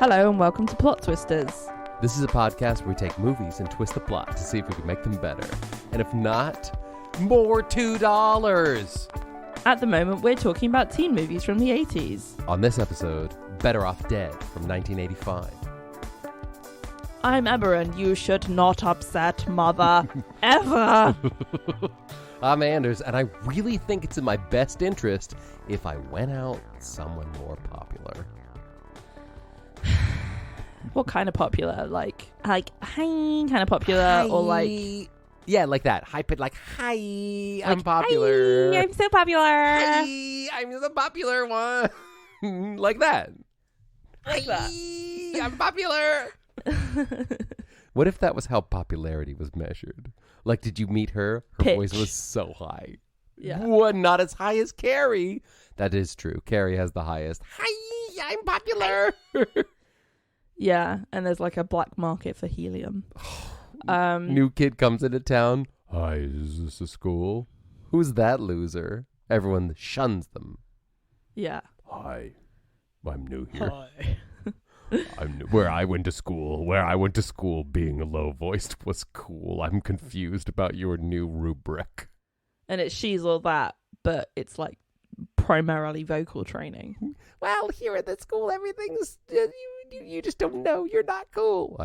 Hello and welcome to Plot Twisters. This is a podcast where we take movies and twist the plot to see if we can make them better. And if not, more $2! At the moment, we're talking about teen movies from the 80s. On this episode, Better Off Dead from 1985. I'm Emma and you should not upset Mother, ever. I'm Anders, and I really think it's in my best interest if I went out with someone more popular. What kind of popular? Like hi kind of popular, Hi. or like... Yeah, like that. Hype it like, hi, I'm popular. Hi, I'm so popular. Hi, I'm the popular one. Like that. Like that. Hi, I'm popular. What if that was how popularity was measured? Like, did you meet her? Her Pitch. voice was so high. Yeah. What? Not as high as Carrie. That is true. Carrie has the highest. Hi, I'm popular. Yeah, and there's like a black market for helium. New kid comes into town. Hi, is this a school? Who's that loser? Everyone shuns them. Yeah. Hi, I'm new here. Hi. I'm new. Where I went to school, being low-voiced was cool. I'm confused about your new rubric. And it's she's all that, but it's like primarily vocal training. Well, here at the school, everything's... you just don't know. You're not cool.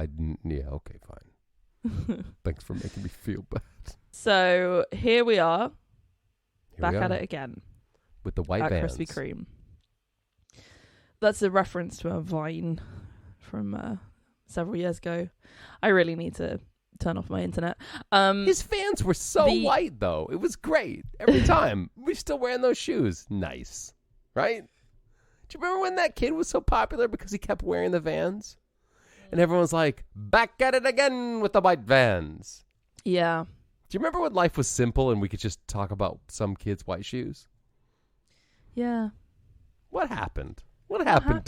Yeah, okay, fine. Thanks for making me feel bad. So here we are, Here back we at are, it again. with the white at vans. Krispy Kreme. That's a reference to a Vine from several years ago. I really need to turn off my internet. His fans were so white, though. It was great. Every time. We're still wearing those shoes. Nice. Right? Do you remember when that kid was so popular because he kept wearing the Vans? And everyone's like, back at it again with the white Vans. Yeah. Do you remember when life was simple and we could just talk about some kid's white shoes? Yeah. What happened? What happened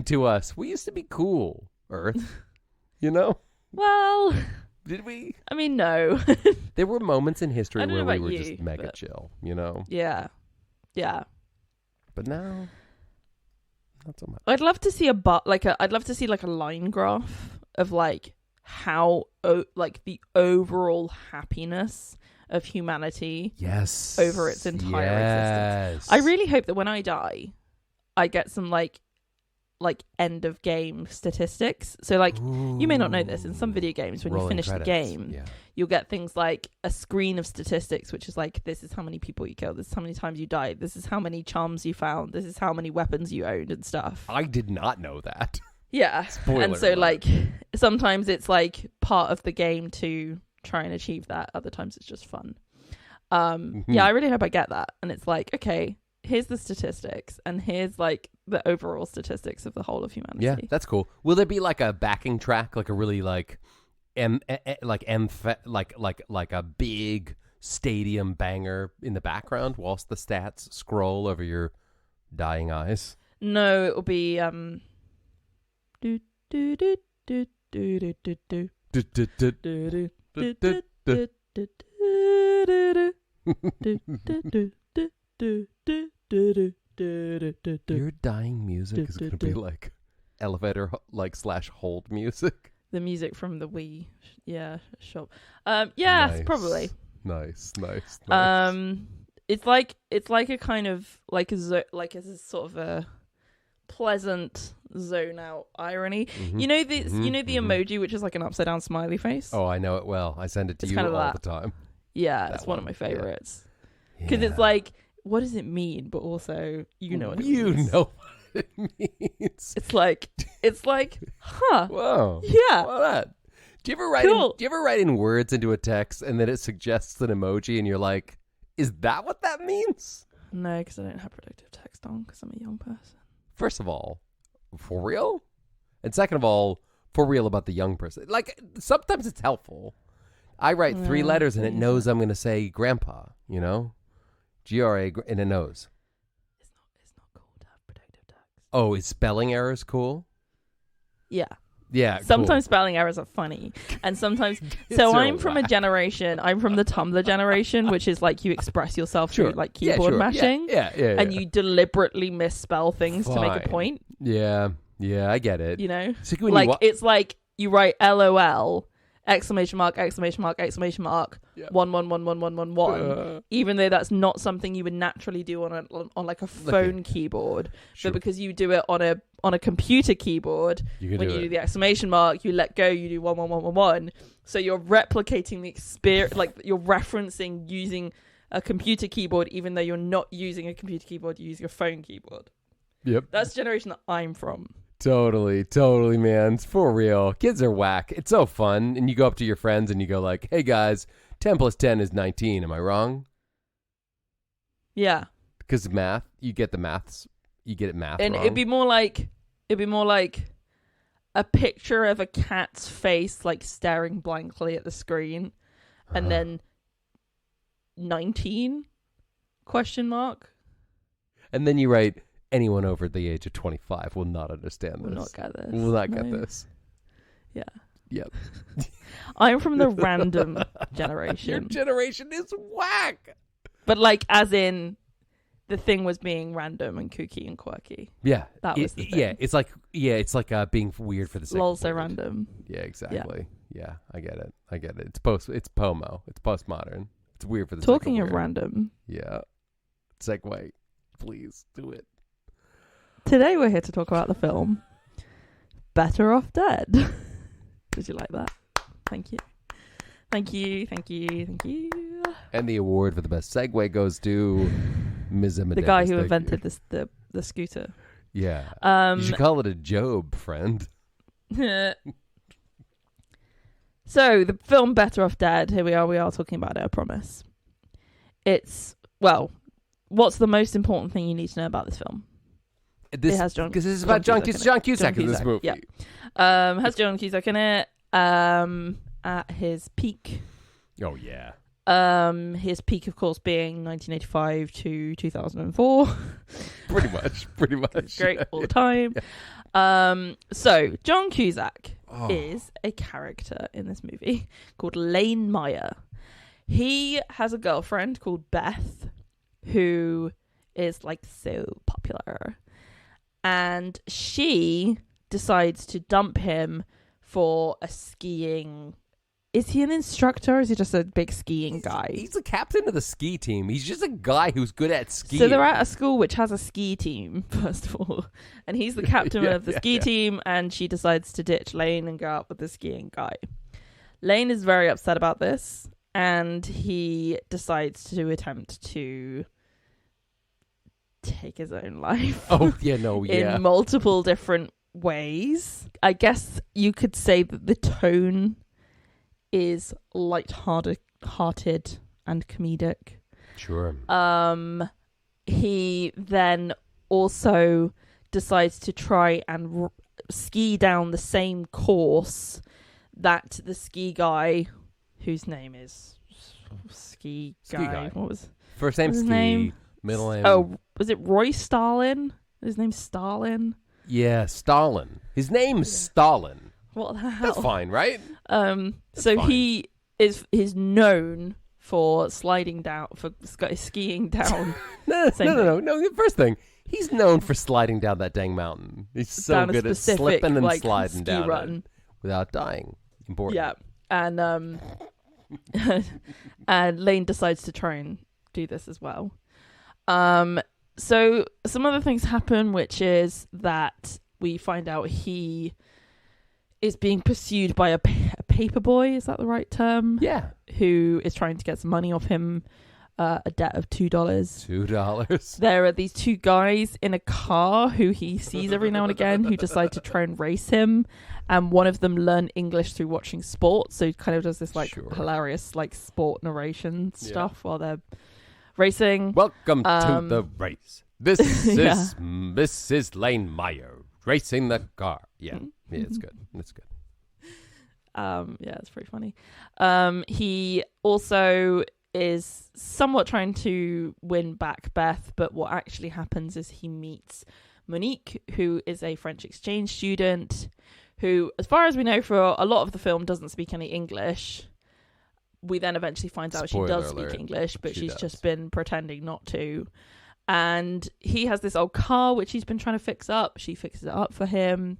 to us? We used to be cool, Earth. You know? Well, Did we? I mean, no. There were moments in history I don't where know we about were you, just mega but- chill, you know? Yeah. Yeah. But now, not so much. I'd love to see I'd love to see like a line graph of like how like the overall happiness of humanity Yes. over its entire existence. I really hope that when I die, I get some like end of game statistics. So like you may not know this, in some video games when you Rolling finish credits. the game, Yeah. you'll get things like a screen of statistics, which is like, this is how many people you killed, this is how many times you died, this is how many charms you found, this is how many weapons you owned and stuff. I did not know that. Yeah. Spoiler And so alert. like sometimes it's like part of the game to try and achieve that. Other times it's just fun. Yeah, I really hope I get that. And it's like, okay, here's the statistics and here's like the overall statistics of the whole of humanity. Yeah, that's cool. Will there be like a backing track, like a really like like a big stadium banger in the background whilst the stats scroll over your dying eyes? No, it will be do do do do do do do do do do do do do do do Your dying music is going to be like elevator like / hold music. The music from the Wii, shop. Yes, Nice. probably. Nice. It's like a kind of like a sort of a pleasant zone out irony. Mm-hmm. You know the emoji which is like an upside down smiley face. Oh, I know it well. I send it to It's you kind of all that. the time. Yeah, That it's one of one, my yeah. favorites because it's like, what does it mean? But also, you know what it You means. know what it means. It's like, huh? Whoa. Yeah. Why not? Do you ever write in words into a text and then it suggests an emoji and you're like, is that what that means? No, because I don't have predictive text on because I'm a young person. First of all, for real? And second of all, for real about the young person. Like, sometimes it's helpful. I write 3 letters and it knows I'm going to say grandpa, you know? GRA, and it knows. It's not cool to have predictive text. Oh, is spelling errors cool? Yeah. Yeah, Sometimes spelling errors are funny, and sometimes. So I'm from a generation. I'm from the Tumblr generation, which is like you express yourself through like keyboard mashing, Yeah. and you deliberately misspell things to make a point. Yeah. Yeah, I get it. You know? So when like, it's like you write LOL, exclamation mark, exclamation mark, exclamation mark, Yep. 1111111, even though that's not something you would naturally do on like a phone keyboard. Sure. But because you do it on a computer keyboard, when you do the exclamation mark, you let go, you do 11111. So you're replicating the experience, like you're referencing using a computer keyboard, even though you're not using a computer keyboard, you're using a phone keyboard. Yep. That's the generation that I'm from. Totally, man. It's for real. Kids are whack. It's so fun. And you go up to your friends and you go like, hey guys, 10 plus 10 is 19. Am I wrong? Yeah. Because of math, you get the maths. You get it math and wrong. it'd be more like a picture of a cat's face like staring blankly at the screen, and then 19 ? And then you write, anyone over the age of 25 will not understand this. Will not get this. Will not get this. Yeah. Yep. I'm from the random generation. Your generation is whack. But like, as in, the thing was being random and kooky and quirky. Yeah. That was the thing. It's like being weird for the sake Lol, of so weird. Random. Yeah, exactly. Yeah, I get it. It's pomo. It's postmodern. It's weird for the Talking sake of weird. random. Yeah. Segue. Please do it. Today we're here to talk about the film Better Off Dead. Did you like that? Thank you. And the award for the best segue goes to Ms. Emma the guy who invented this the scooter. Yeah. You should call it a Job, friend. So, the film Better Off Dead, here we are talking about it, I promise. What's the most important thing you need to know about this film? It has John, because this is about John Cusack in this movie. Yeah. Has John Cusack in it at his peak. Oh yeah. His peak, of course, being 1985 to 2004. Pretty much. Great all the time. Yeah. So John Cusack is a character in this movie called Lane Meyer. He has a girlfriend called Beth, who is like so popular. And she decides to dump him for a skiing. Is he an instructor or is he just a big skiing guy? He's the captain of the ski team. He's just a guy who's good at skiing. So they're at a school which has a ski team, first of all. And he's the captain of the ski team, and she decides to ditch Lane and go out with the skiing guy. Lane is very upset about this, and he decides to attempt to take his own life. In multiple different ways. I guess you could say that the tone is light-hearted and comedic. Sure. He then also decides to try and ski down the same course that the ski guy, whose name is Ski Guy. What was first name? his Ski. Name? Middle name. Oh, was it Roy Stalin? His name's Stalin. Yeah, Stalin. His name's Stalin. What the hell? That's fine, right? He is known for sliding down, for skiing down. No. The first thing, he's known for sliding down that dang mountain. He's so good at slipping and sliding down it without dying. Important. Yeah, and and Lane decides to try and do this as well. So some other things happen, which is that we find out he is being pursued by a paper boy. Is that the right term? Yeah. Who is trying to get some money off him, a debt of $2. $2. There are these two guys in a car who he sees every now and again who decide to try and race him. And one of them learn English through watching sports. So he kind of does this hilarious sport narration stuff while they're racing. Welcome to the race. This is Lane Meyer racing the car. Yeah, it's good. It's good. It's pretty funny. He also is somewhat trying to win back Beth, but what actually happens is he meets Monique, who is a French exchange student, who, as far as we know, for a lot of the film doesn't speak any English. We then eventually find out she does speak English, but she's just been pretending not to. And he has this old car which he's been trying to fix up. She fixes it up for him.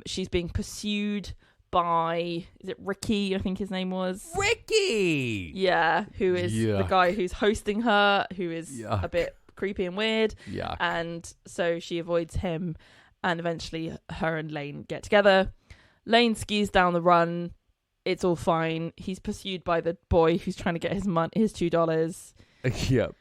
She's being pursued by, is it Ricky? I think his name was Ricky. Yeah, who is the guy who's hosting her, who is a bit creepy and weird. Yeah. And so she avoids him, and eventually her and Lane get together. Lane skis down the run. It's all fine. He's pursued by the boy who's trying to get his $2. Yep.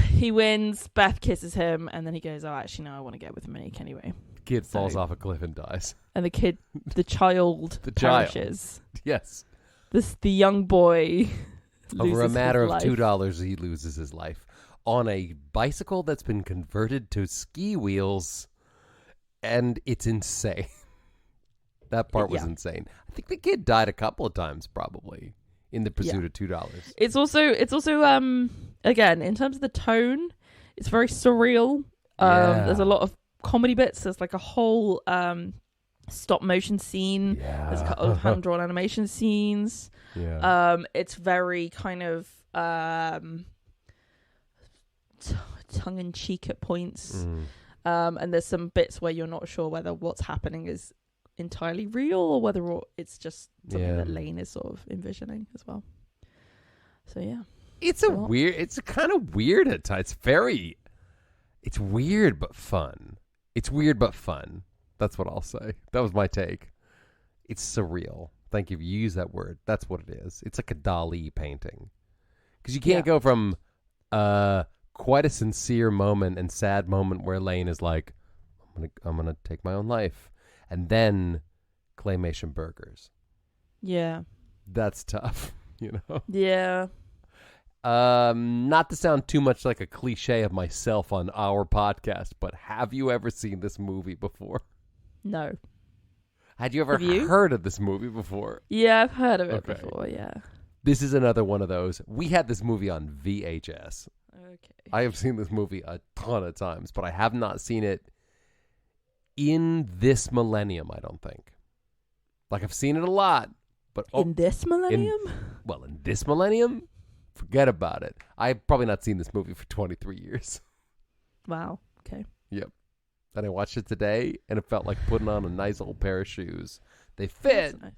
He wins. Beth kisses him, and then he goes, "Oh, actually, no, I want to get with Monique anyway." Kid falls off a cliff and dies. And the child perishes. Yes. The young boy over a matter of life. $2, he loses his life on a bicycle that's been converted to ski wheels, and it's insane. That part was insane. I think the kid died a couple of times, probably, in the pursuit of $2. It's also again, in terms of the tone, it's very surreal. There's a lot of comedy bits. There's like a whole stop motion scene. There's a couple of hand drawn animation scenes. It's very kind of tongue in cheek at points. And there's some bits where you're not sure whether what's happening is entirely real or whether it's just something that Lane is sort of envisioning as well. So it's it's kind of weird at times. It's weird but fun. It's weird but fun. That's what I'll say. That was my take. It's surreal. Thank you. You use that word. That's what it is. It's like a Dali painting. Because you can't go from quite a sincere moment and sad moment where Lane is like, I'm gonna take my own life, and then claymation burgers. Yeah. That's tough, you know? Yeah. Not to sound too much like a cliche of myself on our podcast, but have you ever seen this movie before? No. Had you ever heard of this movie before? Yeah, I've heard of it before, yeah. This is another one of those. We had this movie on VHS. Okay. I have seen this movie a ton of times, but I have not seen it in this millennium, I don't think. Like, I've seen it a lot, but... in this millennium? In this millennium? Forget about it. I've probably not seen this movie for 23 years. Wow. Okay. Yep. And I watched it today, and it felt like putting on a nice old pair of shoes. They fit. That's nice.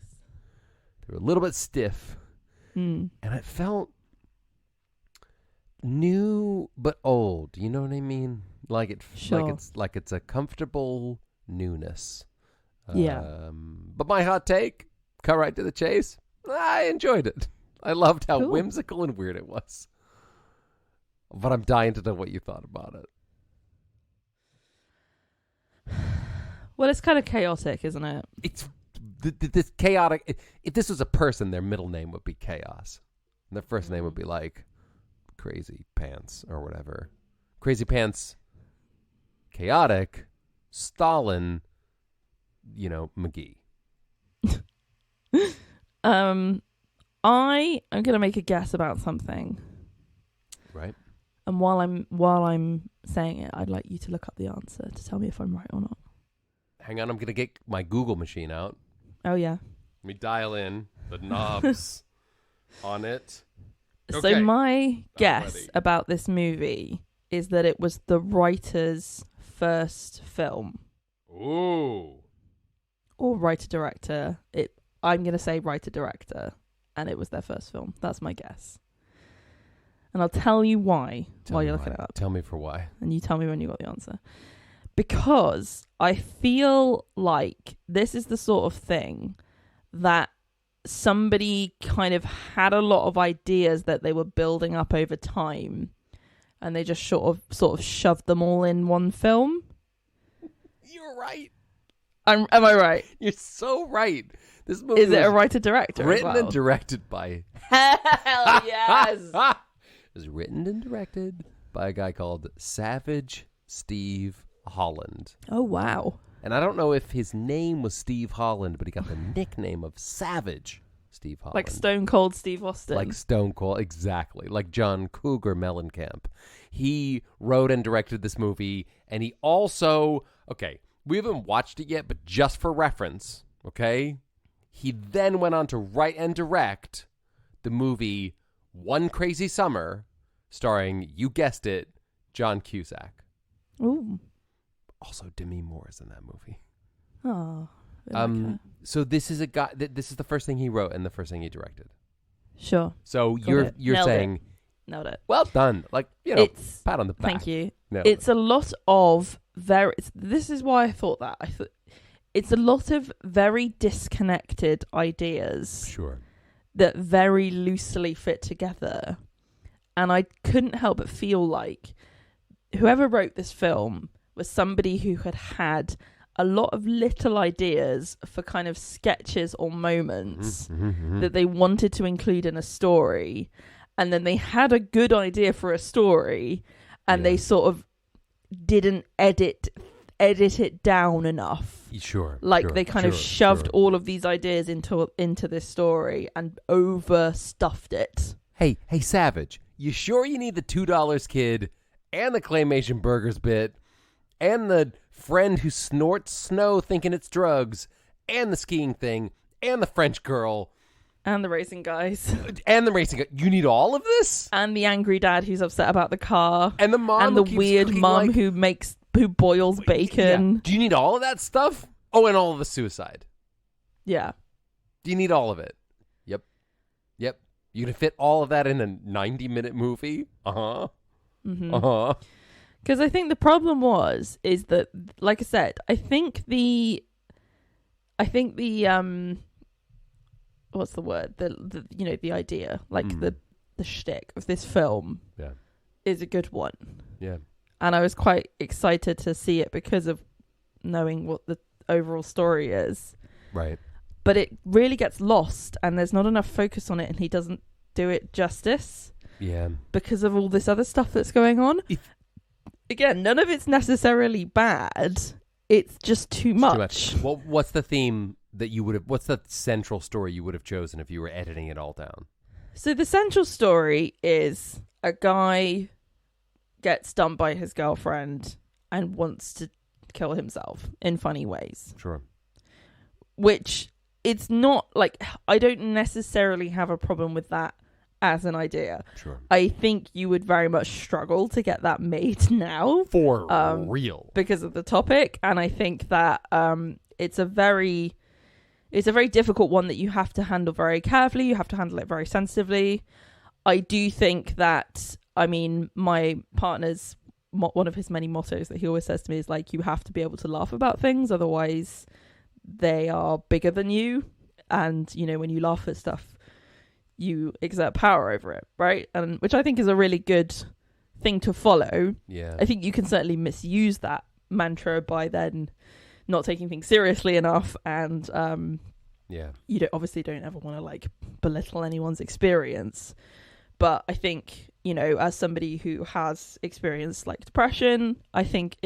They were a little bit stiff. And it felt new but old. You know what I mean? Like it's a comfortable newness. But my hot take, cut right to the chase, I enjoyed it. I loved how whimsical and weird it was. But I'm dying to know what you thought about it. Well, it's kind of chaotic, isn't it? It's this chaotic. If this was a person, their middle name would be Chaos. And their first name would be like Crazy Pants or whatever. Crazy Pants, Chaotic, Stalin, McGee. I am going to make a guess about something. Right. And while I'm saying it, I'd like you to look up the answer to tell me if I'm right or not. Hang on, I'm going to get my Google machine out. Oh, yeah. Let me dial in the knobs on it. Okay. So my guess about this movie is that it was the writer's first film. Ooh. Or writer-director. I'm going to say writer-director. And it was their first film. That's my guess. And I'll tell you why while you're looking it up. Tell me for why. And you tell me when you got the answer. Because I feel like this is the sort of thing that somebody kind of had a lot of ideas that they were building up over time. And they just sort of shoved them all in one film. You're right. Am I right? You're so right. This movie is it a writer-director? Written and directed by... Hell yes! It was written and directed by a guy called Savage Steve Holland. Oh, wow. And I don't know if his name was Steve Holland, but he got the nickname of Savage Steve Holland. Like Stone Cold Steve Austin. Like Stone Cold, exactly. Like John Cougar Mellencamp. He wrote and directed this movie, and he also... Okay, we haven't watched it yet, but just for reference, okay? He then went on to write and direct the movie One Crazy Summer, starring, you guessed it, John Cusack. Ooh. Also, Demi Moore is in that movie. Oh. So this is a guy. This is the first thing he wrote and the first thing he directed. Sure. So you're saying, nailed it. well done. Like, it's pat on the back. Thank you. Nailed it's a lot of this is why I thought that. It's a lot of very disconnected ideas. Sure. That very loosely fit together. And I couldn't help but feel like whoever wrote this film was somebody who had a lot of little ideas for kind of sketches or moments that they wanted to include in a story. And then they had a good idea for a story and they sort of didn't edit it down enough. Sure. They kind of shoved all of these ideas into this story and overstuffed it. Hey, Savage, you sure you need the $2 kid and the claymation burgers bit and the friend who snorts snow thinking it's drugs and the skiing thing and the French girl and the racing guys You need all of this? And the angry dad who's upset about the car and the mom and the weird mom who boils bacon. Yeah. Do you need all of that stuff? Oh, and all of the suicide. Yeah. Do you need all of it? Yep. You gonna fit all of that in a 90-minute movie? Uh-huh. Mm-hmm. Uh-huh. Because I think the problem is that, like I said, I think the what's the word? The idea, the shtick of this film is a good one. Yeah. And I was quite excited to see it because of knowing what the overall story is. Right. But it really gets lost and there's not enough focus on it and he doesn't do it justice. Yeah. Because of all this other stuff that's going on. Again, none of it's necessarily bad. It's just too much. Well, what's the theme that you would have... What's the central story you would have chosen if you were editing it all down? So the central story is a guy gets dumped by his girlfriend and wants to kill himself in funny ways. Sure. Which, it's not like... I don't necessarily have a problem with that as an idea. Sure. I think you would very much struggle to get that made now. For real. Because of the topic. And I think that it's a very difficult one that you have to handle very carefully. You have to handle it very sensitively. I do think that, my partner's, one of his many mottos that he always says to me is like, you have to be able to laugh about things. Otherwise, they are bigger than you. And, when you laugh at stuff, you exert power over it, right? And which I think is a really good thing to follow. Yeah. I think you can certainly misuse that mantra by then not taking things seriously enough, and you obviously don't ever want to belittle anyone's experience. But I think, as somebody who has experienced depression, I think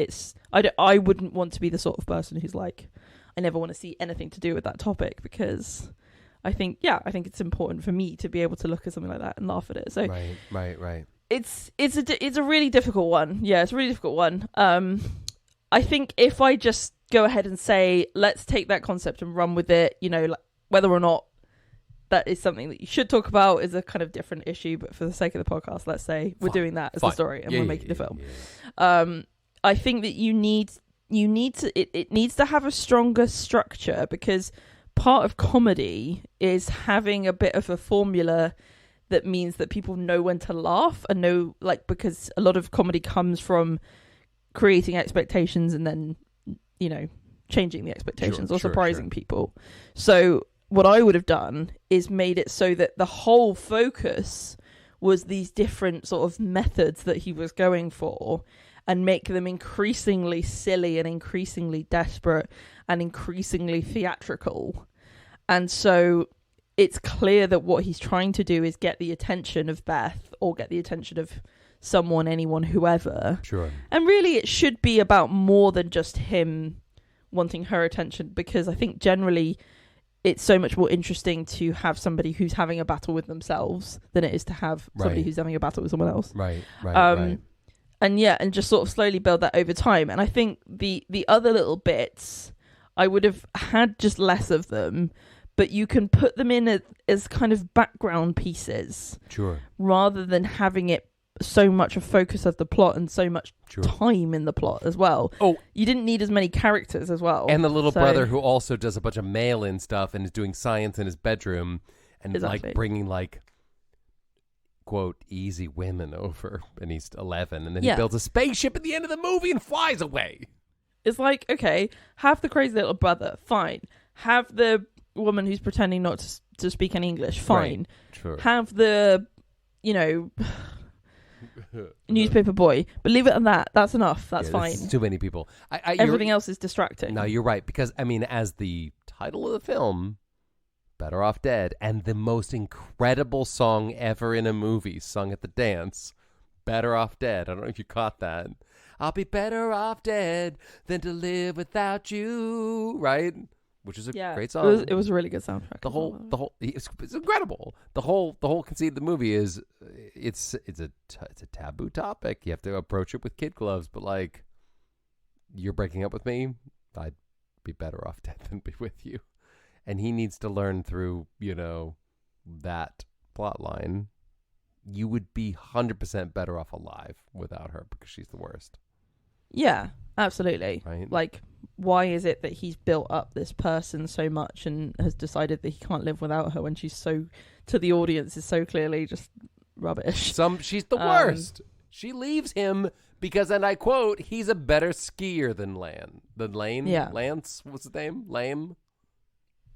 I wouldn't want to be the sort of person who's like, I never want to see anything to do with that topic, because I think it's important for me to be able to look at something like that and laugh at it. So right. It's a really difficult one. Yeah, it's a really difficult one. I think if I just go ahead and say, let's take that concept and run with it, whether or not that is something that you should talk about is a kind of different issue. But for the sake of the podcast, let's say we're doing that as the story and we're making the film. Yeah. I think that it needs to have a stronger structure, because part of comedy is having a bit of a formula that means that people know when to laugh and know, because a lot of comedy comes from creating expectations and then, changing the expectations or surprising people. So what I would have done is made it so that the whole focus was these different sort of methods that he was going for, and make them increasingly silly and increasingly desperate and increasingly theatrical. And so it's clear that what he's trying to do is get the attention of Beth, or get the attention of someone, anyone, whoever. Sure. And really it should be about more than just him wanting her attention, because I think generally it's so much more interesting to have somebody who's having a battle with themselves than it is to have somebody who's having a battle with someone else. Right. And just sort of slowly build that over time. And I think the other little bits, I would have had just less of them, but you can put them in as kind of background pieces. Sure. Rather than having it so much a focus of the plot and so much Sure. time in the plot as well. Oh, you didn't need as many characters as well. and the little brother who also does a bunch of mail-in stuff and is doing science in his bedroom and Exactly. like bringing like quote easy women over, and he's 11, and then he builds a spaceship at the end of the movie and flies away. It's like, okay, have the crazy little brother, fine. Have the woman who's pretending not to speak any English, fine. Right. Sure. Have the, newspaper boy, but leave it at that. That's enough. That's fine. Too many people. Everything else is distracting. No, you're right, because I mean, as the title of the film, Better Off Dead, and the most incredible song ever in a movie sung at the dance, Better Off Dead. I don't know if you caught that. I'll be better off dead than to live without you, right? Which is a great song. It was a really good soundtrack. It's incredible. The whole conceit of the movie is it's a taboo topic. You have to approach it with kid gloves, but like, you're breaking up with me, I'd be better off dead than be with you. And he needs to learn through, that plot line. You would be 100% better off alive without her because she's the worst. Yeah, absolutely. Right? Like, why is it that he's built up this person so much and has decided that he can't live without her when she's so, to the audience, is so clearly just rubbish? She's the worst. She leaves him because, and I quote, he's a better skier than Lane. Yeah. Lance, what's his name? Blame.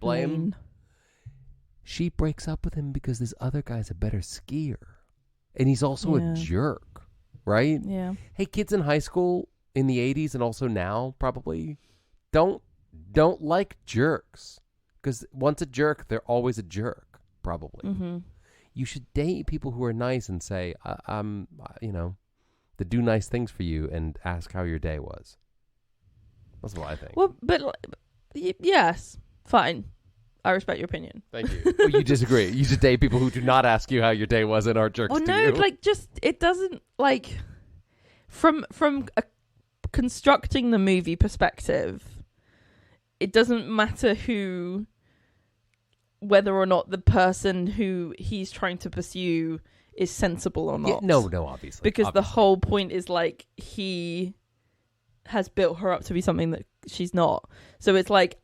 Lane. She breaks up with him because this other guy's a better skier. And he's also a jerk, right? Yeah. Hey, kids in high school in the 80s and also now probably don't like jerks, because once a jerk, they're always a jerk, probably. Mm-hmm. You should date people who are nice and say, to do nice things for you and ask how your day was. That's what I think. Well, but yes, fine. I respect your opinion. Thank you. Well, you disagree. You should date people who do not ask you how your day was and are jerks to you. Like, just, it doesn't, like, from a constructing the movie perspective, it doesn't matter whether or not the person who he's trying to pursue is sensible or not. Yeah, no, obviously. Because the whole point is, like, he has built her up to be something that she's not. So it's like,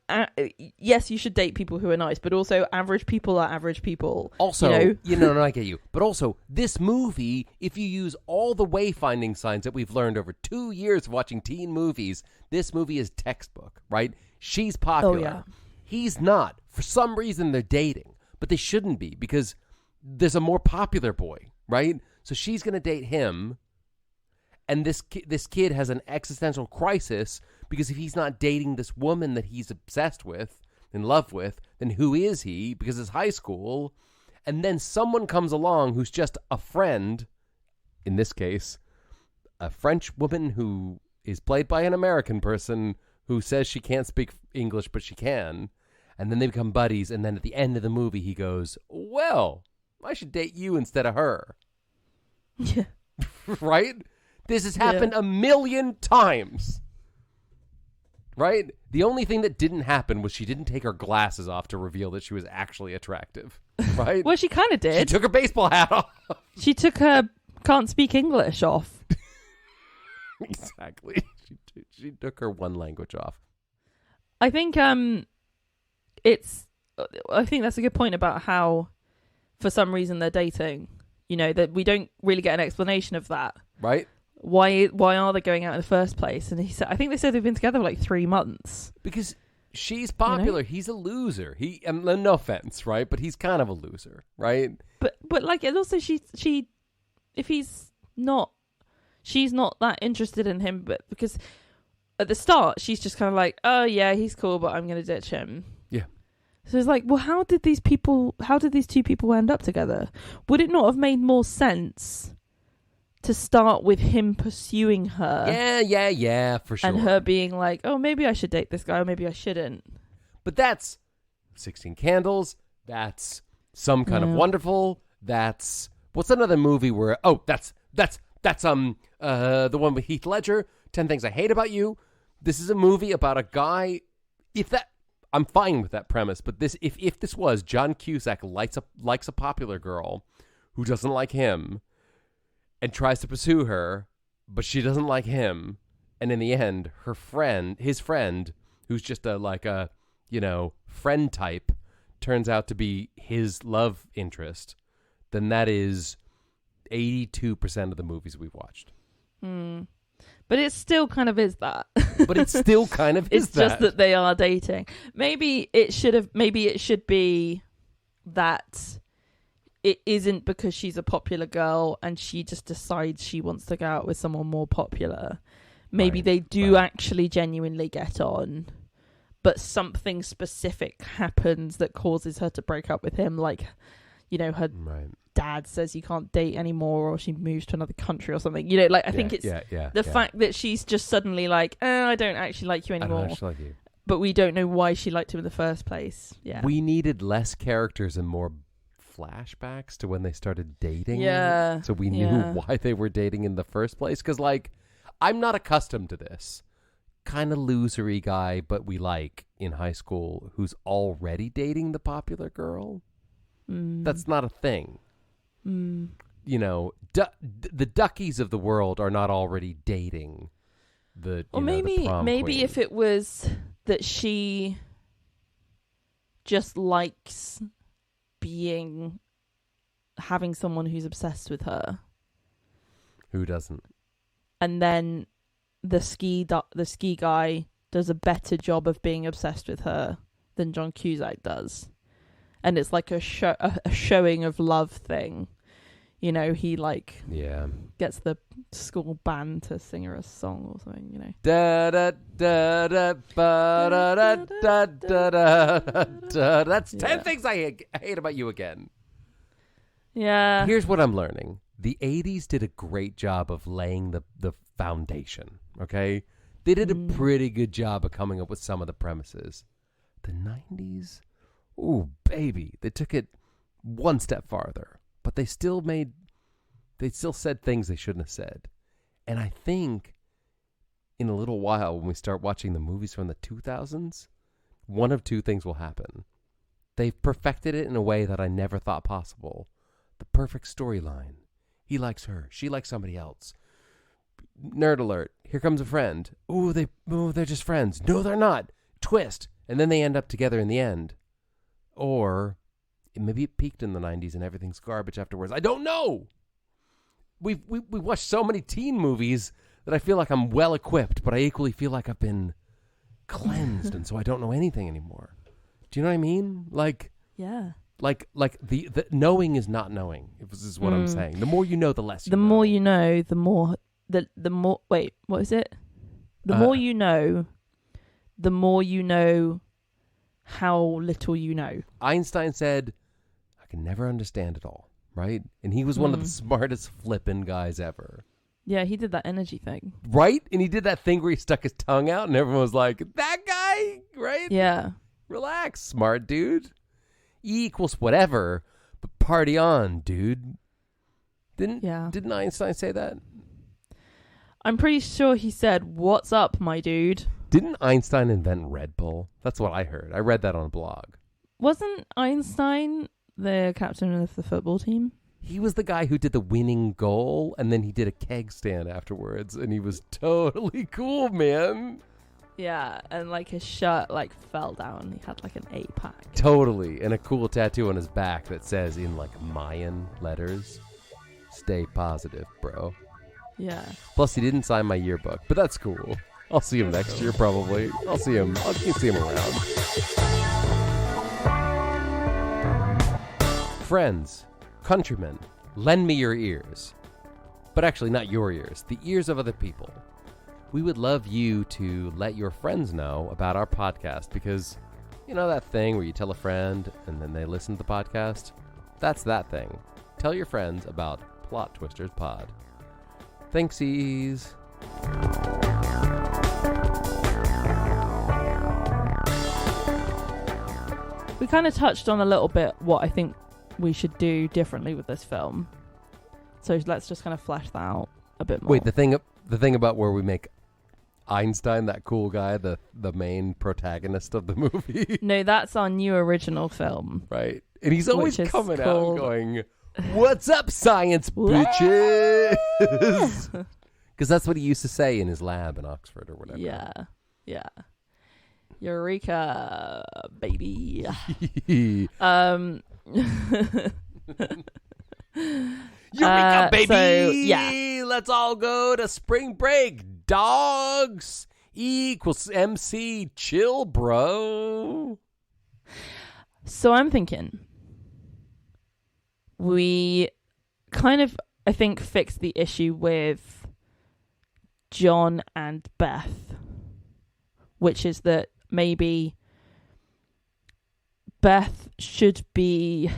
yes, you should date people who are nice, but also average people are average people. Also, I get you. But also, this movie, if you use all the wayfinding signs that we've learned over 2 years of watching teen movies, this movie is textbook, right? She's popular. Oh, yeah. He's not. For some reason, they're dating, but they shouldn't be because there's a more popular boy, right? So she's going to date him. And this kid has an existential crisis because if he's not dating this woman that he's obsessed with, in love with, then who is he? Because it's high school. And then someone comes along who's just a friend, in this case, a French woman who is played by an American person who says she can't speak English, but she can. And then they become buddies. And then at the end of the movie, he goes, well, I should date you instead of her. Yeah. Right? This has happened a million times. Right? The only thing that didn't happen was she didn't take her glasses off to reveal that she was actually attractive. Right? Well, she kind of did. She took her baseball hat off. She took her can't speak English off. Exactly. She took her one language off. I think I think that's a good point about how for some reason they're dating. That we don't really get an explanation of that. Right? Why are they going out in the first place? And I think they said they've been together for like 3 months. Because she's popular. He's a loser. No offense, right? But he's kind of a loser, right? But like, and also she if she's not that interested in him, but because at the start she's just kind of like, oh yeah, he's cool, but I'm gonna ditch him. Yeah. So it's like, well, how did these two people end up together? Would it not have made more sense to start with him pursuing her? Yeah, for sure. And her being like, oh, maybe I should date this guy, or maybe I shouldn't. But that's 16 Candles. That's Some Kind of Wonderful. That's what's another movie where? Oh, that's the one with Heath Ledger. 10 Things I Hate About You. This is a movie about a guy. I'm fine with that premise, but if this was John Cusack likes a popular girl who doesn't like him, and tries to pursue her, but she doesn't like him. And in the end, his friend, who's just a friend type, turns out to be his love interest, then that is 82% of the movies we've watched. But it still kind of is that. But it still kind of is it's just that they are dating. Maybe it should be that it isn't because she's a popular girl and she just decides she wants to go out with someone more popular. Maybe they do actually genuinely get on, but something specific happens that causes her to break up with him. Like, her dad says you can't date anymore, or she moves to another country or something. I think it's the fact that she's just suddenly like, I don't actually like you anymore. I don't actually like you. But we don't know why she liked him in the first place. Yeah. We needed less characters and more flashbacks to when they started dating. Yeah. So we knew why they were dating in the first place. Because, I'm not accustomed to this kind of losery guy, but we like in high school who's already dating the popular girl. That's not a thing. The Duckies of the world are not already dating the maybe the prom queen. If it was that she just likes having someone who's obsessed with her. Who doesn't? And then the ski guy does a better job of being obsessed with her than John Cusack does, and it's like a showing of love thing. He gets the school band to sing her a song or something. Da da da da ba da da da da da. That's 10 things I hate about you again. Yeah. Here's what I'm learning. The 80s did a great job of laying the foundation, okay? They did a pretty good job of coming up with some of the premises. The 90s? Ooh, baby. They took it one step farther. But they still said things they shouldn't have said. And I think in a little while, when we start watching the movies from the 2000s, one of two things will happen. They've perfected it in a way that I never thought possible. The perfect storyline. He likes her. She likes somebody else. Nerd alert. Here comes a friend. Ooh, they're just friends. No, they're not. Twist. And then they end up together in the end. Or maybe it peaked in the 90s and everything's garbage afterwards. I don't know. We watched so many teen movies that I feel like I'm well equipped, but I equally feel like I've been cleansed, and so I don't know anything anymore. Do you know what I mean? Yeah. Like the knowing is not knowing. This is what I'm saying. The more you know, the less you know. The more you know, the more the more. Wait, what is it? The more you know, the more you know how little you know. Einstein said, "I can never understand it all." Right, and he was one of the smartest flippin' guys ever. Yeah, he did that energy thing. Right, and he did that thing where he stuck his tongue out, and everyone was like, "That guy!" Right? Yeah. Relax, smart dude. E equals whatever, but party on, dude. Didn't Einstein say that? I'm pretty sure he said, "What's up, my dude?" Didn't Einstein invent Red Bull? That's what I heard. I read that on a blog. Wasn't Einstein the captain of the football team? He was the guy who did the winning goal, and then he did a keg stand afterwards, and he was totally cool, man. Yeah, and his shirt fell down. He had an 8-pack. Totally, and a cool tattoo on his back that says in Mayan letters, "Stay positive, bro." Yeah. Plus, he didn't sign my yearbook, but that's cool. I'll see him next year, probably. I'll see him around. Friends, countrymen, lend me your ears. But actually, not your ears, the ears of other people. We would love you to let your friends know about our podcast because, that thing where you tell a friend and then they listen to the podcast? That's that thing. Tell your friends about Plot Twisters Pod. Thanksies. We kind of touched on a little bit what I think we should do differently with this film. So let's just kind of flesh that out a bit more. Wait, the thing about where we make Einstein that cool guy the main protagonist of the movie. No, that's our new original film. Right. And he's always coming out and going, What's up, science bitches? Because that's what he used to say in his lab in Oxford or whatever. Yeah. Eureka, baby. Eureka, baby! So, yeah. Let's all go to spring break. Dogs equals MC. Chill, bro. So I'm thinking we kind of, I think, fix the issue with John and Beth, which is that maybe Beth should be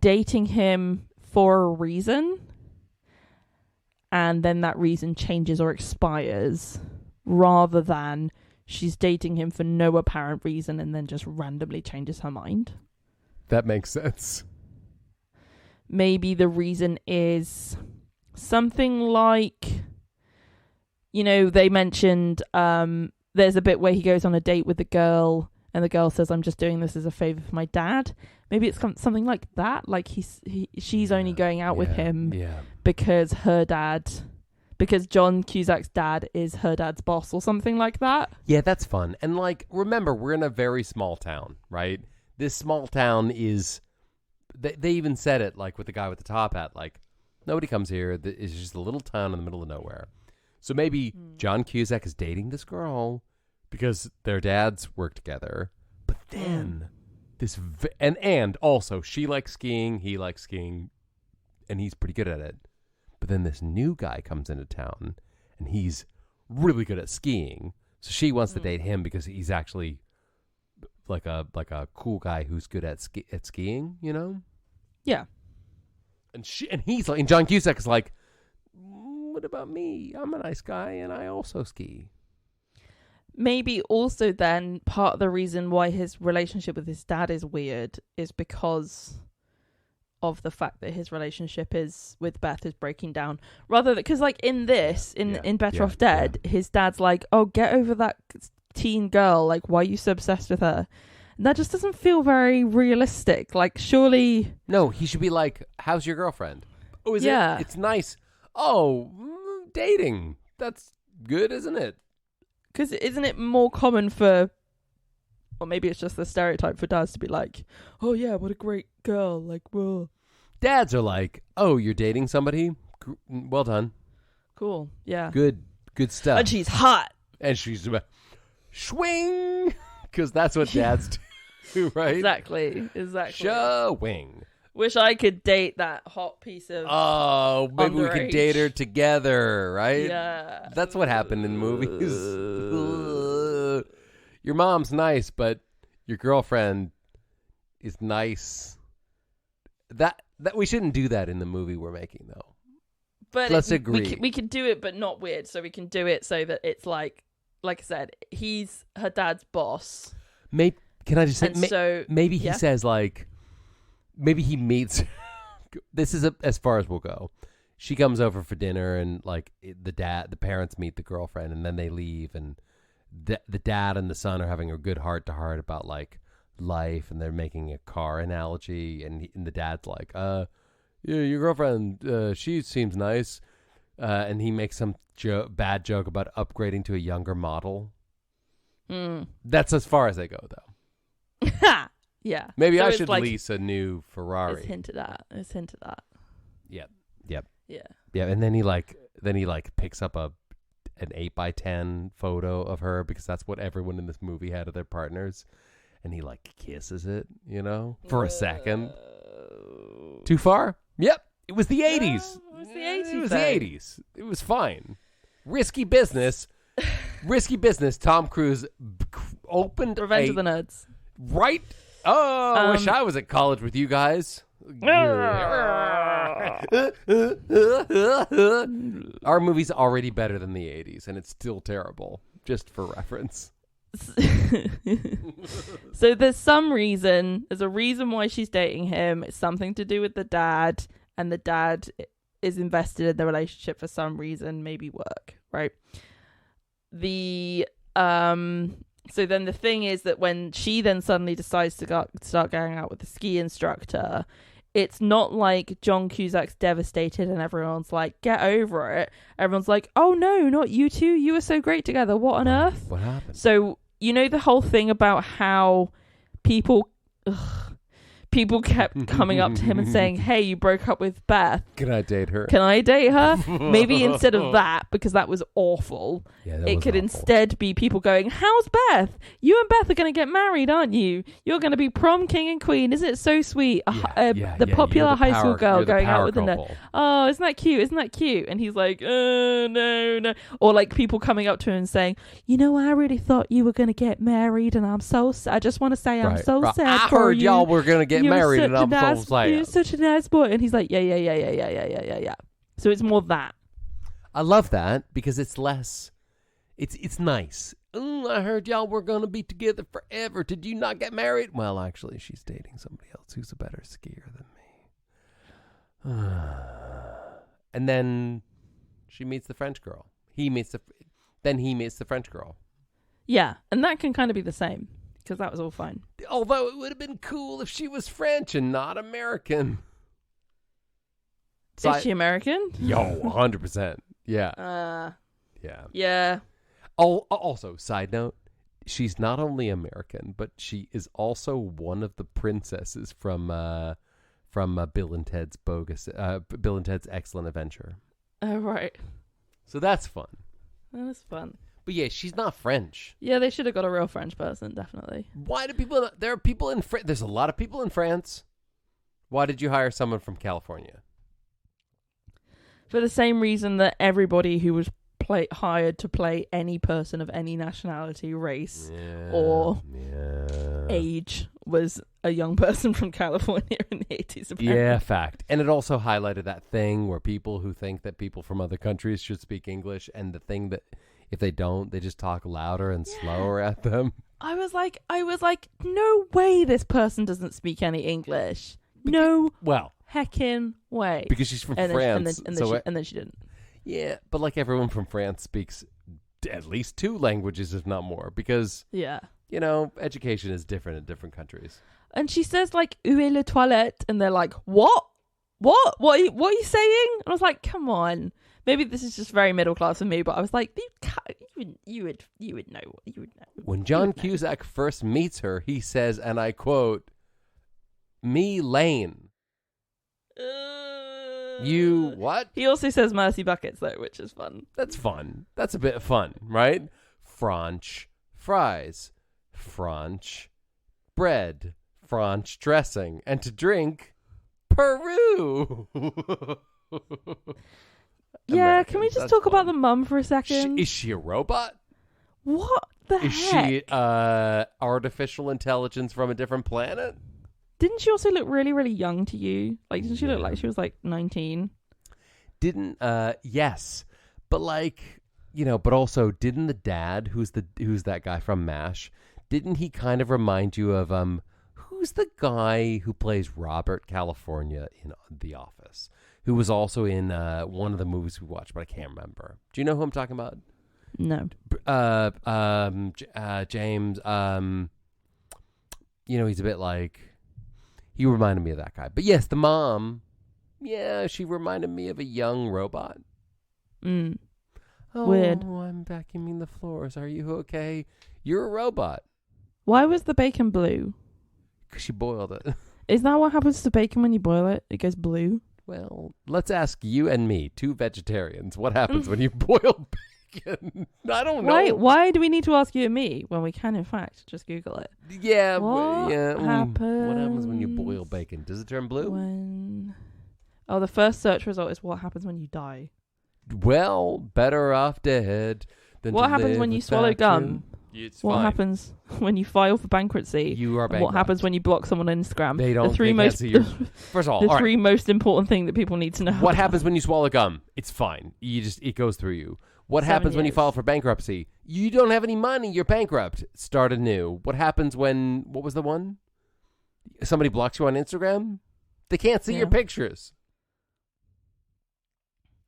dating him for a reason, and then that reason changes or expires, rather than she's dating him for no apparent reason and then just randomly changes her mind. That makes sense. Maybe the reason is something like, they mentioned there's a bit where he goes on a date with the girl and the girl says, I'm just doing this as a favor for my dad. Maybe it's something like that. Like she's only going out with him because because John Cusack's dad is her dad's boss or something like that. Yeah, that's fun. And remember, we're in a very small town, right? This small town is, they even said it with the guy with the top hat, nobody comes here. It's just a little town in the middle of nowhere. So maybe John Cusack is dating this girl because their dads work together. But then and also she likes skiing, he likes skiing, and he's pretty good at it. But then this new guy comes into town and he's really good at skiing. So she wants to date him because he's actually like a cool guy who's good at skiing, Yeah. And John Cusack is like, what about me? I'm a nice guy and I also ski. Maybe also then part of the reason why his relationship with his dad is weird is because of the fact that his relationship with Beth is breaking down. Rather, because in Better Off Dead, his dad's like, oh, get over that teen girl. Why are you so obsessed with her? And that just doesn't feel very realistic. Surely... No, he should be like, how's your girlfriend? Oh, is it? It's nice. Oh, dating. That's good, isn't it? Because isn't it more common for... Or maybe it's just the stereotype for dads to be like, oh yeah, what a great girl. Whoa. Dads are like, oh, you're dating somebody? Well done. Cool, yeah. Good stuff. And she's hot. And she's swing, because that's what dads do, right? Exactly. Showing. Wish I could date that hot piece of maybe underage. we could date her together, right? Yeah. That's what happened in movies. Your mom's nice, but your girlfriend is nice. That we shouldn't do that in the movie we're making, though. But let's agree. We can do it, but not weird. So we can do it so that it's like I said, he's her dad's boss. Can I just say? Maybe he says maybe he meets. This is as far as we'll go. She comes over for dinner, and the parents meet the girlfriend, and then they leave, and the dad and the son are having a good heart to heart about life, and they're making a car analogy, and the dad's like, yeah, your girlfriend, she seems nice, and he makes some bad joke about upgrading to a younger model. That's as far as they go, though. Yeah. Maybe I should lease a new Ferrari. It's hinted at. Yep. Yeah. And then he picks up an 8x10 photo of her, because that's what everyone in this movie had of their partners, and he kisses it, for a second. Too far? Yep. It was the 80s. It was the 80s. It was the 80s. It was fine. Risky business. Tom Cruise opened Revenge of the Nerds. Right? Oh, I wish I was at college with you guys. Our movie's already better than the 80s, and it's still terrible, just for reference. So there's a reason why she's dating him. It's something to do with the dad, and the dad is invested in the relationship for some reason, maybe work, right? So then the thing is that when she then suddenly decides to start going out with the ski instructor, it's not like John Cusack's devastated and everyone's like, get over it. Everyone's like, oh no, not you two. You were so great together. What on earth? What happened? So, you know, the whole thing about how people kept coming up to him and saying, hey, you broke up with Beth. Can I date her? Can I date her? Maybe instead of that, because that was awful, it could instead be people going, how's Beth? You and Beth are going to get married, aren't you? You're going to be prom king and queen. Isn't it so sweet? The popular high school girl going out with the oh, isn't that cute? Isn't that cute? And he's like, no. Or like people coming up to him and saying, you know, I really thought you were going to get married, and I'm so sad. I just want to say I'm so sad I for heard you. y'all were going to get married, and I'm so sad. You're such a nice boy. And he's like, yeah. So it's more that. I love that because it's less. It's nice. I heard y'all were going to be together forever. Did you not get married? Well, actually, she's dating somebody else who's a better skier than me. And then she meets the French girl. He meets the French girl. Yeah, and that can kind of be the same. Because that was all fine. Although it would have been cool if she was French and not American. Is she American? Yo, 100%. Yeah. Yeah. Oh, also, side note, she's not only American, but she is also one of the princesses from Bill and Ted's Excellent Adventure. Oh, right. So that's fun. That is fun. But yeah, she's not French. Yeah, they should have got a real French person, definitely. Why do people... There are people in... There's a lot of people in France. Why did you hire someone from California? For the same reason that everybody who was hired to play any person of any nationality, race, or age was a young person from California in the 80s, apparently. Yeah, fact. And it also highlighted that thing where people who think that people from other countries should speak English, and the thing that... If they don't, they just talk louder and slower at them. I was like, no way this person doesn't speak any English. Heckin' way. Because she's from France. And then she didn't. Yeah, but like everyone from France speaks at least 2 languages, if not more. Because, you know, education is different in different countries. And she says, like, où est la toilette? And they're like, what? What are you saying? And I was like, come on. Maybe this is just very middle class for me, but I was like, you would know. When John Cusack first meets her, he says, and I quote, "Me Lane." You what? He also says Mercy Buckets though, which is fun. That's fun. That's a bit of fun, right? Franch fries, Franch bread, Franch dressing, and to drink, Peru. Yeah, can we just talk about the mum for a second? Is she a robot? What the heck? Is she artificial intelligence from a different planet? Didn't she also look really, really young to you? Like, didn't she look like she was like 19? Yes. But like, you know, but also didn't the dad, who's that guy from MASH, didn't he kind of remind you of, who's the guy who plays Robert California in The Office? Who was also in one of the movies we watched, but I can't remember. Do you know who I'm talking about? No. James. You know, he's a bit like... He reminded me of that guy. But yes, the mom, yeah, she reminded me of a young robot. Oh, weird. I'm vacuuming the floors. Are you okay? You're a robot. Why was the bacon blue? Because she boiled it. Is that what happens to bacon when you boil it? It goes blue? Well, let's ask you and me, 2 vegetarians, what happens when you boil bacon? I don't know. Why do we need to ask you and me when we can, in fact, just Google it? Yeah. What happens when you boil bacon? Does it turn blue? The first search result is what happens when you die. Well, better off dead than what happens when you swallow gum? It's what fine. happens when you file for bankruptcy? You are bankrupt. What happens when you block someone on Instagram? They don't. First of all, the 3 most important thing that people need to know. What happens when you swallow gum? It's fine. It goes through you. What happens when you file for bankruptcy? You don't have any money. You're bankrupt. Start anew. What happens when? What was the one? Somebody blocks you on Instagram. They can't see your pictures.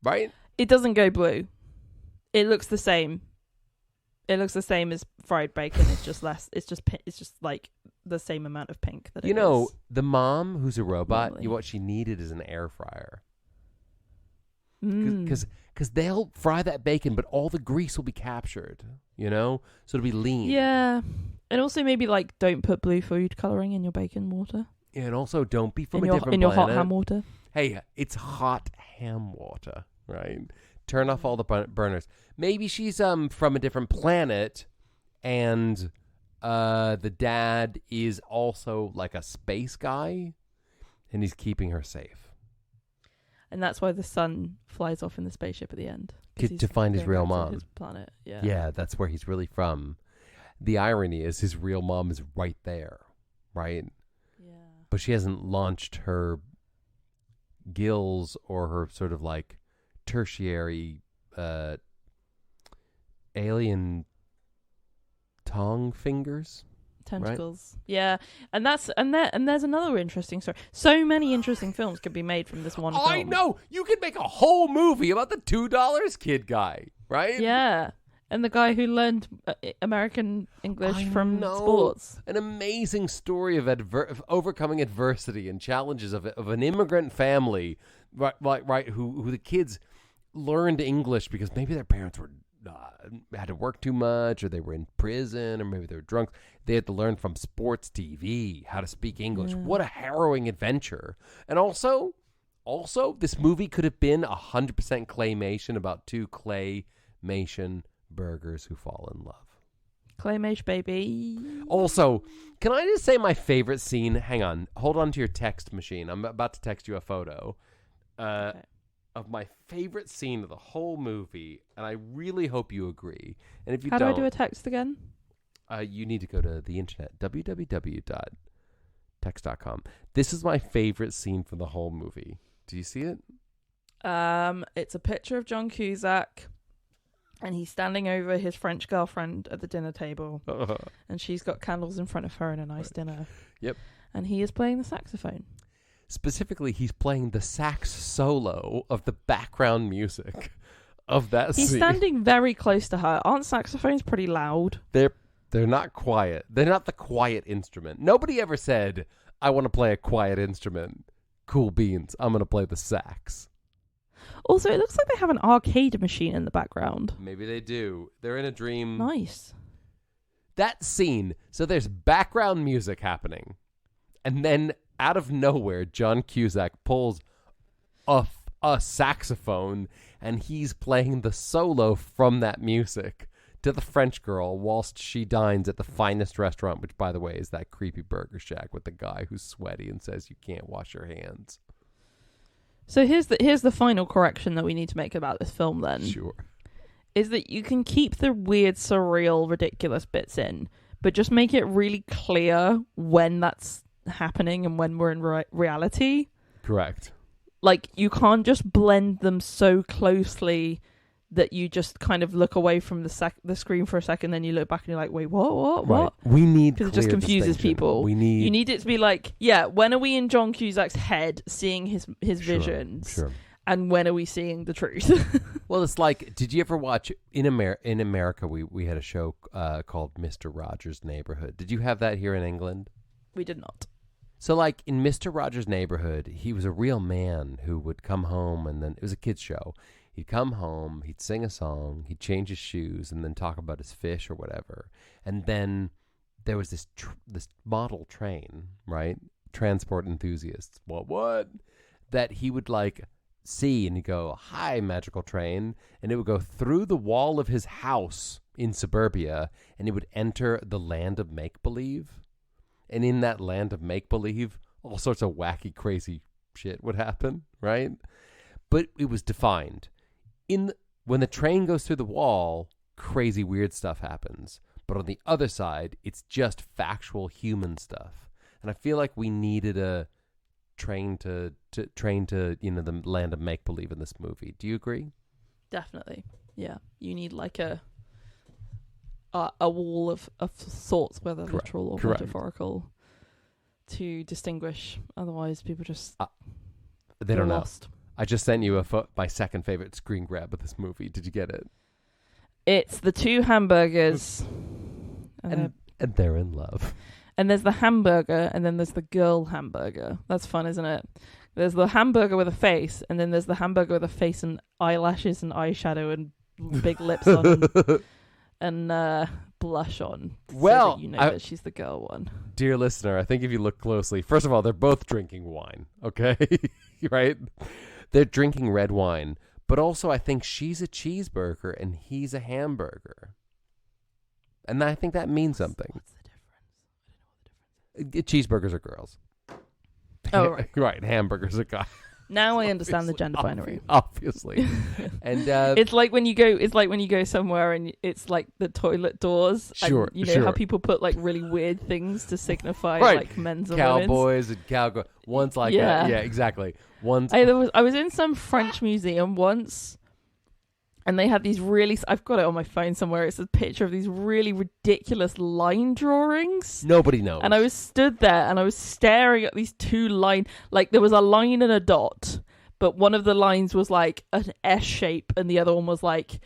Right? It doesn't go blue. It looks the same. It looks the same as fried bacon. It's just less. It's just like the same amount of pink that it is. The mom who's a robot. Normally. What she needed is an air fryer. Mm. Because they'll fry that bacon, but all the grease will be captured. So it'll be lean. Yeah, and also maybe like don't put blue food coloring in your bacon water. Yeah, and also don't be from a different in your planet. hot ham water. Hey, it's hot ham water, right? Turn off all the burners. Maybe she's from a different planet, and the dad is also like a space guy, and he's keeping her safe. And that's why the son flies off in the spaceship at the end. To find his real mom. His planet, yeah. Yeah, that's where he's really from. The irony is his real mom is right there, right? Yeah. But she hasn't launched her gills or her sort of like tertiary alien tongue fingers. Tentacles. Right? Yeah. And there's another interesting story. So many interesting films could be made from this one film. I know. You could make a whole movie about the $2 kid guy, right? Yeah. And the guy who learned American English from sports. An amazing story of overcoming adversity and challenges of an immigrant family, right? Who the kids learned English because maybe their parents were had to work too much, or they were in prison, or maybe they were drunk. They had to learn from sports TV how to speak English. Yeah. What a harrowing adventure! And also, this movie could have been 100% claymation about two claymation burgers who fall in love. Claymation, baby. Also, can I just say my favorite scene? Hang on. Hold on to your text machine. I'm about to text you a photo Okay. of my favorite scene of the whole movie, and I really hope you agree. And if you How don't... do I do a text again? You need to go to the internet, www.text.com. This is my favorite scene from the whole movie. Do you see it? It's a picture of John Cusack, and he's standing over his French girlfriend at the dinner table, and she's got candles in front of her and a nice dinner. Yep. And he is playing the saxophone. Specifically, he's playing the sax solo of the background music of that scene. He's standing very close to her. Aren't saxophones pretty loud? They're not quiet. They're not the quiet instrument. Nobody ever said, I want to play a quiet instrument. Cool beans. I'm going to play the sax. Also, it looks like they have an arcade machine in the background. Maybe they do. They're in a dream. Nice. That scene, so there's background music happening. And then out of nowhere, John Cusack pulls a saxophone, and he's playing the solo from that music to the French girl whilst she dines at the finest restaurant, which, by the way, is that creepy burger shack with the guy who's sweaty and says you can't wash your hands. So here's the final correction that we need to make about this film then. Sure. Is that you can keep the weird, surreal, ridiculous bits in, but just make it really clear when that's happening and when we're in reality. Correct. Like, you can't just blend them so closely that you just kind of look away from the screen for a second, then you look back and you're like, wait, what? Right. We need clear because it just confuses people. You need it to be like, yeah, when are we in John Cusack's head seeing his visions? Sure. And when are we seeing the truth? Well, it's like, did you ever watch in America? We had a show called Mr. Rogers' Neighborhood. Did you have that here in England? We did not. So, like, in Mr. Rogers' Neighborhood, he was a real man who would come home, and then it was a kid's show. He'd come home, he'd sing a song, he'd change his shoes, and then talk about his fish or whatever. And then there was this model train, right? Transport enthusiasts. What? That he would, like, see, and he'd go, hi, magical train. And it would go through the wall of his house in suburbia, and it would enter the land of make-believe. And in that land of make-believe, all sorts of wacky, crazy shit would happen, right? But it was defined. When the train goes through the wall, crazy, weird stuff happens. But on the other side, it's just factual human stuff. And I feel like we needed a train to the land of make-believe in this movie. Do you agree? Definitely. Yeah. You need like a wall of sorts, whether literal or metaphorical, to distinguish. Otherwise, people just they don't lost. know. I just sent you my second favorite screen grab of this movie. Did you get it? It's the two hamburgers. And they're in love. And there's the hamburger, and then there's the girl hamburger. That's fun, isn't it? There's the hamburger with a face, and then there's the hamburger with a face and eyelashes and eyeshadow and big lips on and blush on. Well, so that you know that she's the girl one. Dear listener, I think if you look closely, first of all, they're both drinking wine, okay? Right? They're drinking red wine. But also, I think she's a cheeseburger and he's a hamburger. And I think that means something. What's the difference? I don't know what the difference Cheeseburgers are girls. Oh, right. Right, hamburgers are guys. Now I understand the gender binary. Obviously. And it's like when you go somewhere and it's like the toilet doors. Sure. And you know how people put like really weird things to signify right. like men's and cowboys and cowgirls. One's like that. Yeah, exactly. One's I was in some French museum once, and they had these really, I've got it on my phone somewhere, it's a picture of these really ridiculous line drawings. Nobody knows. And I was stood there and I was staring at these two like there was a line and a dot, but one of the lines was like an S shape and the other one was like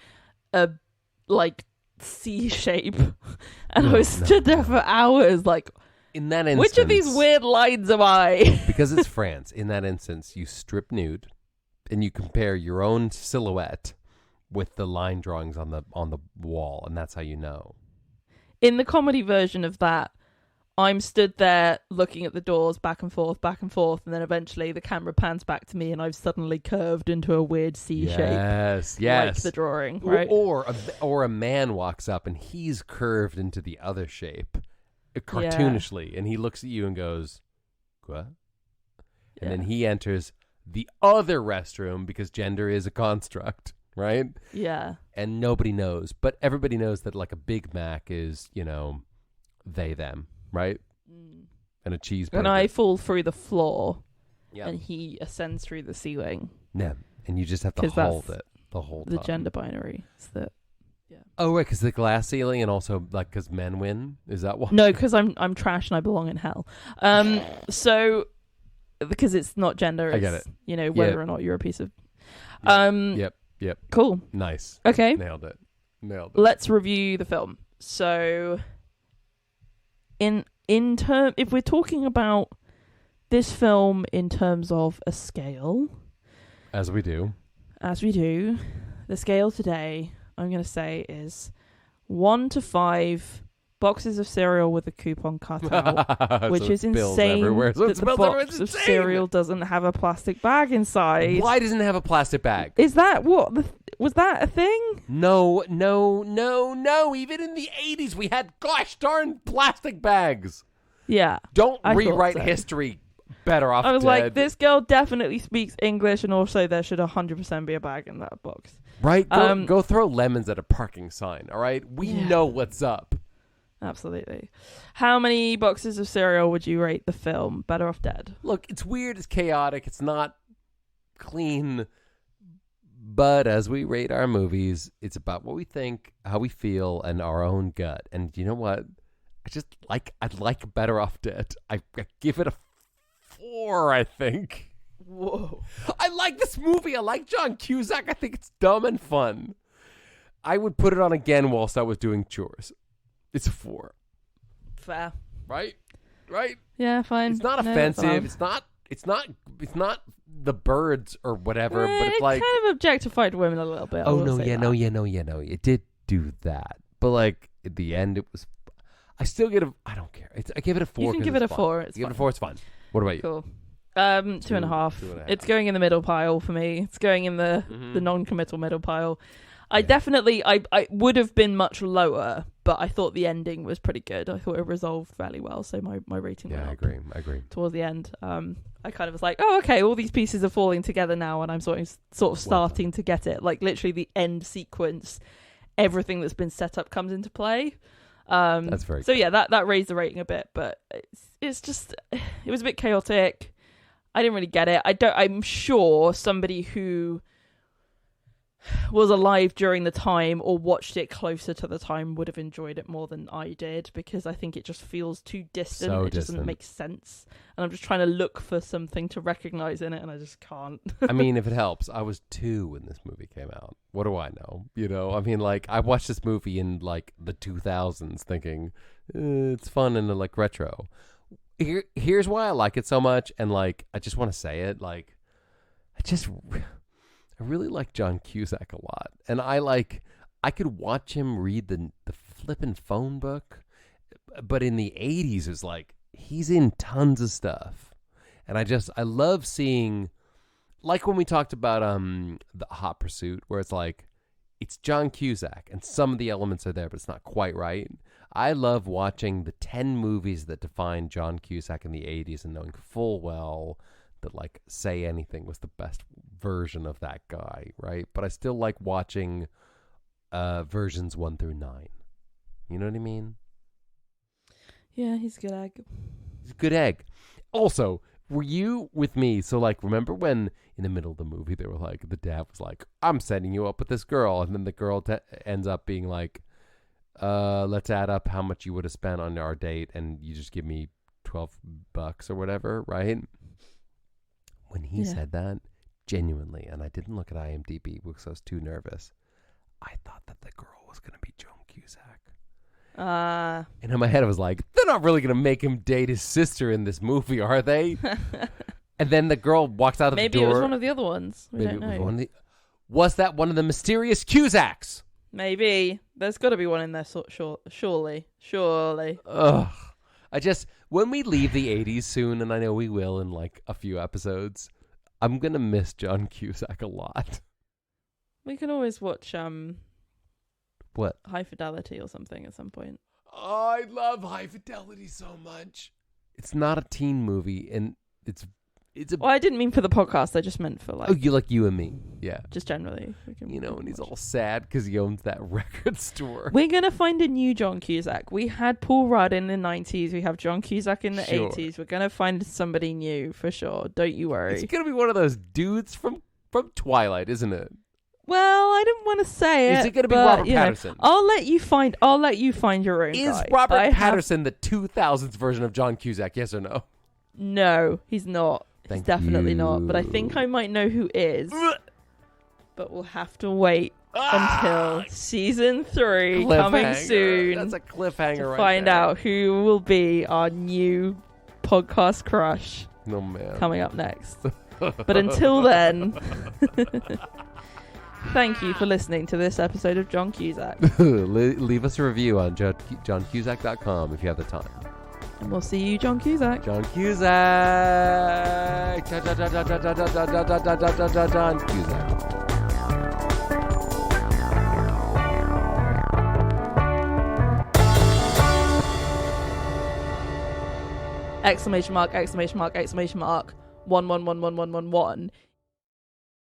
a C shape. And I was stood there for hours like, in that instance, which of these weird lines am I? Because it's France. In that instance, you strip nude and you compare your own silhouette with the line drawings on the wall, and that's how you know. In the comedy version of that, I'm stood there looking at the doors back and forth, and then eventually the camera pans back to me and I've suddenly curved into a weird C shape. Yes. Like the drawing, right? Or a man walks up and he's curved into the other shape, cartoonishly, and he looks at you and goes, what? And then he enters the other restroom because gender is a construct. Right? Yeah. And nobody knows. But everybody knows that like a Big Mac is, they, them. Right? And a cheeseburger. And I fall through the floor. Yeah. And he ascends through the ceiling. Yeah. And you just have to hold it the whole time. The gender binary. Yeah. Oh, right. Because the glass ceiling and also like because men win? Is that why? No, because I'm trash and I belong in hell. So, because it's not gender. I get it. Whether or not you're a piece of... Yep. Cool. Nice. Okay. Nailed it. Let's review the film. So, if we're talking about this film in terms of a scale, as we do, the scale today, I'm going to say is 1 to 5 boxes of cereal with a coupon cut out, which is insane that the box of cereal doesn't have a plastic bag inside. Why doesn't it have a plastic bag? Is that what? Was that a thing? No. Even in the 80s, we had gosh darn plastic bags. Yeah. Don't rewrite history. Better off I was dead. like, this girl definitely speaks English, and also there should 100% be a bag in that box. Right? Go throw lemons at a parking sign, all right? We know what's up. Absolutely. How many boxes of cereal would you rate the film Better Off Dead? Look, it's weird, it's chaotic, it's not clean, but as we rate our movies, it's about what we think, how we feel, and our own gut. And you know what? I like Better Off Dead. I give it a 4, I think. Whoa. I like this movie. I like John Cusack. I think it's dumb and fun. I would put it on again whilst I was doing chores. It's a 4. Fair. Right? Yeah, fine. It's not offensive. It's not the birds or whatever, but it's like kind of objectified women a little bit. Oh no, it did do that. But like at the end it was I still get I don't care. I give it a 4. You can give it a 4. Give it a 4, it's fun. What about you? Cool. 2.5. It's going in the middle pile for me. It's going in the non-committal middle pile. I definitely, I would have been much lower, but I thought the ending was pretty good. I thought it resolved fairly well, so my rating went up. I agree. Towards the end, I kind of was like, oh, okay, all these pieces are falling together now, and I'm sort of starting to get it. Like literally the end sequence, everything that's been set up comes into play. That's very so cool. Yeah, that raised the rating a bit, but it's just it was a bit chaotic. I didn't really get it. I'm sure somebody who was alive during the time or watched it closer to the time would have enjoyed it more than I did, because I think it just feels too distant. So it doesn't make sense. And I'm just trying to look for something to recognize in it, and I just can't. I mean, if it helps, I was 2 when this movie came out. What do I know? You know, I mean, like, I watched this movie in, like, the 2000s thinking, it's fun and, like, retro. Here's why I like it so much, and, like, I just want to say it, like, I really like John Cusack a lot. And I could watch him read the flippin' phone book. But in the 80s, it was like, he's in tons of stuff. And I love seeing, like when we talked about the Hot Pursuit, where it's like, it's John Cusack, and some of the elements are there, but it's not quite right. I love watching the 10 movies that define John Cusack in the 80s and knowing full well that, like, Say Anything was the best version of that guy, right? But I still like watching versions 1 through 9. You know what I mean? Yeah, he's a good egg. He's a good egg. Also, were you with me? So, like, remember when in the middle of the movie they were like, the dad was like, I'm setting you up with this girl, and then the girl ends up being like, let's add up how much you would have spent on our date, and you just give me $12 or whatever, right? When he said that, genuinely, and I didn't look at IMDb because I was too nervous, I thought that the girl was going to be John Cusack. And in my head, I was like, they're not really going to make him date his sister in this movie, are they? And then the girl walks out of the door. Maybe it was one of the other ones. We don't know. Was that one of the mysterious Cusacks? Maybe. There's got to be one in there, surely. Ugh. When we leave the 80s soon, and I know we will in like a few episodes, I'm going to miss John Cusack a lot. We can always watch what? High Fidelity or something at some point. Oh, I love High Fidelity so much. It's not a teen movie, and it's a... Well, I didn't mean for the podcast. I just meant for like... Oh, you and me. Yeah. Just generally. And he's all sad because he owns that record store. We're going to find a new John Cusack. We had Paul Rudd in the 90s. We have John Cusack in the 80s. We're going to find somebody new for sure. Don't you worry. It's going to be one of those dudes from Twilight, isn't it? Well, I didn't want to say it. Is it going to be Robert Pattinson? I'll let you find your own guy. Is Robert Pattinson the 2000s version of John Cusack? Yes or no? No, he's not. He's definitely not. But I think I might know who is. But we'll have to wait until season 3 coming soon. That's a cliffhanger to right find there. out who will be our new podcast crush. Oh, man. Coming up next. But until then, thank you for listening to this episode of John Cusack. Leave us a review on johncusack.com if you have the time. And we'll see you, John Cusack. John Cusack. John Cusack. Exclamation mark, exclamation mark, exclamation mark, 11111111.